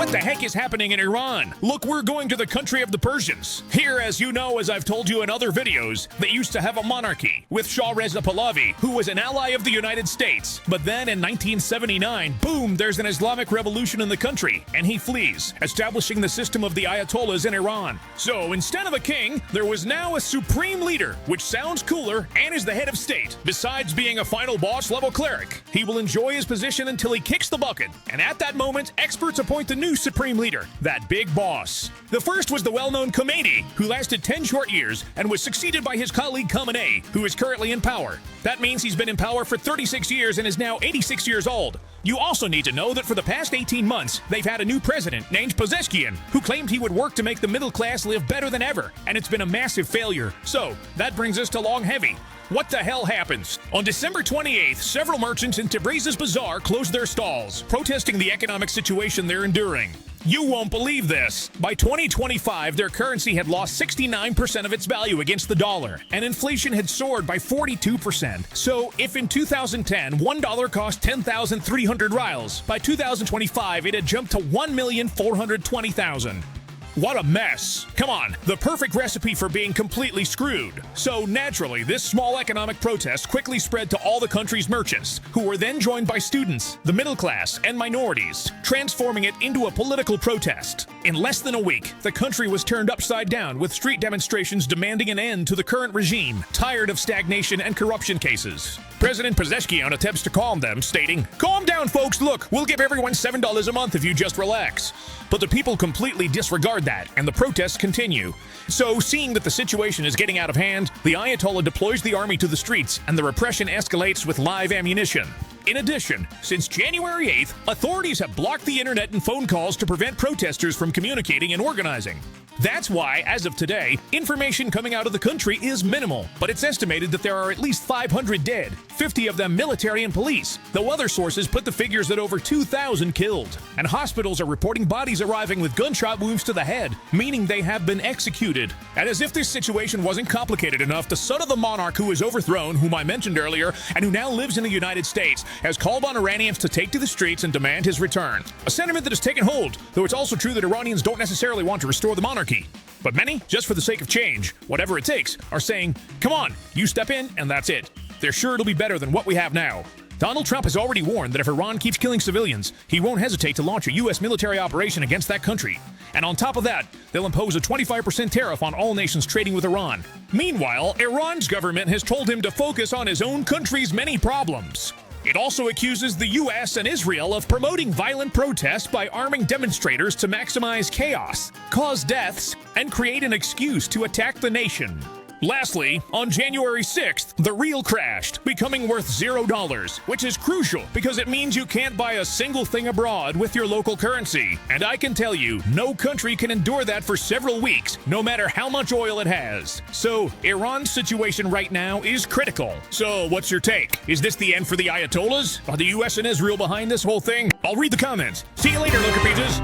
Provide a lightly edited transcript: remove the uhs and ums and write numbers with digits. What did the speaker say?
What the heck is happening in Iran? Look, we're going to the country of the Persians. Here, as you know, as I've told you in other videos, they used to have a monarchy with Shah Reza Pahlavi, who was an ally of the United States. But then in 1979, boom, there's an Islamic revolution in the country, and he flees, establishing the system of the Ayatollahs in Iran. So instead of a king, there was now a supreme leader, which sounds cooler and is the head of state. Besides being a final boss level cleric, he will enjoy his position until he kicks the bucket, and at that moment, experts appoint the new supreme leader, that big boss. The first was the well-known Khomeini, who lasted 10 short years and was succeeded by his colleague Khamenei, who is currently in power. That means he's been in power for 36 years and is now 86 years old. You also need to know that for the past 18 months, they've had a new president named Pezeshkian, who claimed he would work to make the middle class live better than ever, and it's been a massive failure. So, that brings us to Long Heavy. What the hell happens? On December 28th, several merchants in Tabriz's bazaar closed their stalls, protesting the economic situation they're enduring. You won't believe this. By 2025, their currency had lost 69% of its value against the dollar, and inflation had soared by 42%. So, if in 2010, $1 cost 10,300 rials, by 2025 it had jumped to 1,420,000. What a mess. Come on, the perfect recipe for being completely screwed. So naturally, this small economic protest quickly spread to all the country's merchants, who were then joined by students, the middle class, and minorities, transforming it into a political protest. In less than a week, the country was turned upside down with street demonstrations demanding an end to the current regime, tired of stagnation and corruption cases. President Pezeshkian attempts to calm them, stating, "Calm down, folks, look, we'll give everyone $7 a month if you just relax." But the people completely disregard that, and the protests continue. So, seeing that the situation is getting out of hand, the Ayatollah deploys the army to the streets, and the repression escalates with live ammunition. In addition, since January 8th, authorities have blocked the internet and phone calls to prevent protesters from communicating and organizing. That's why, as of today, information coming out of the country is minimal, but it's estimated that there are at least 500 dead, 50 of them military and police, though other sources put the figures at over 2,000 killed. And hospitals are reporting bodies arriving with gunshot wounds to the head, meaning they have been executed. And as if this situation wasn't complicated enough, the son of the monarch who was overthrown, whom I mentioned earlier, and who now lives in the United States, has called on Iranians to take to the streets and demand his return. A sentiment that has taken hold, though it's also true that Iranians don't necessarily want to restore the monarchy. But many, just for the sake of change, whatever it takes, are saying, "Come on, you step in and that's it." They're sure it'll be better than what we have now. Donald Trump has already warned that if Iran keeps killing civilians, he won't hesitate to launch a U.S. military operation against that country. And on top of that, they'll impose a 25% tariff on all nations trading with Iran. Meanwhile, Iran's government has told him to focus on his own country's many problems. It also accuses the U.S. and Israel of promoting violent protests by arming demonstrators to maximize chaos, cause deaths, and create an excuse to attack the nation. Lastly, on January 6th, the real crashed, becoming worth $0, which is crucial because it means you can't buy a single thing abroad with your local currency. And I can tell you, no country can endure that for several weeks, no matter how much oil it has. So, Iran's situation right now is critical. So, what's your take? Is this the end for the Ayatollahs? Are the US and Israel behind this whole thing? I'll read the comments. See you later, Look-a-Peaches.